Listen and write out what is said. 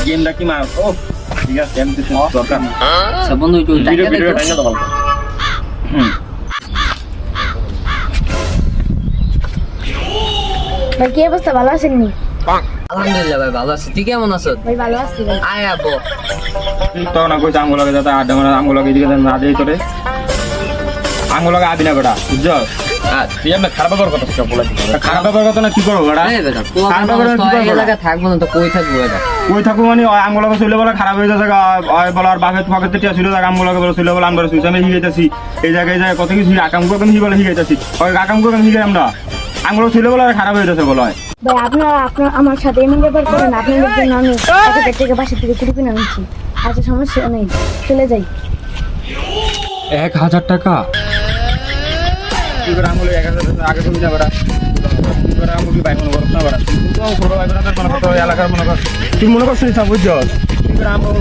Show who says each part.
Speaker 1: গেমটা কি মার ও ঠিক আছে আমি তো দরকার না
Speaker 2: আচ্ছা বন্ধু একটু টাকা দে
Speaker 1: ভিডিও টাইম দাও
Speaker 3: ভাই কি অবস্থা, ভালো আছেন নি?
Speaker 2: আলহামদুলিল্লাহ ভাই ভালো আছি, তুই কেমন আছো?
Speaker 3: ভাই ভালো আছি ভাই।
Speaker 2: আয় আবো
Speaker 1: তো না কইছে আমগুলোকে যাতে আড্ডা মারা আমগুলোকে দিকে না দেই তোরে আমগুলোকে আবি না বেটা বুঝছো তুই আমরা খারাপ ব্যবহার কথা সব বলে খারাপ ব্যবহার কথা না কি করবো বেটা
Speaker 2: আরে বেটা পোলা
Speaker 1: খারাপ
Speaker 2: মানুষ
Speaker 1: ব্যবহার
Speaker 2: তো
Speaker 1: কি
Speaker 2: এই
Speaker 1: করবো
Speaker 2: এলাকা থাকবো না তো কই থাকবো এটা?
Speaker 1: কই থাকবো মানে আমগুলোকে চলে বলে খারাপ হয়ে যাচ্ছে ওই বলার বাপে তোমাকে টিয়া ছিল আমগুলোকে বলে চলে বলে আমরা সুইচ আমি হিগাইতেছি এই জায়গায় কত কিছু আকামগুলোকে আমি বলে হিগাইতেছি ওই আকামগুলোকে আমি হিগাই আমরা আমগুলো চলে বলে খারাপ হয়ে যাচ্ছে বলে
Speaker 3: ভাই আপনার আমার সাথে এমন ব্যাপার করেন, আপনাদের জন্য আমি টাকা থেকে বাসা থেকে চুরি কিনে আনছি। আচ্ছা সমস্যা নেই, চলে যাই।
Speaker 1: 1000 টাকা কি করে আমগুলো 1000 টাকা আগে তুমি না বেটা কি করে আমগুলো ভাই মনে করছ না বেটা তো ছোট ভাই বেটা মনে করতে এলাকার মনে কর তুই মনে করছিস না বুঝছো কি করে আমগুলো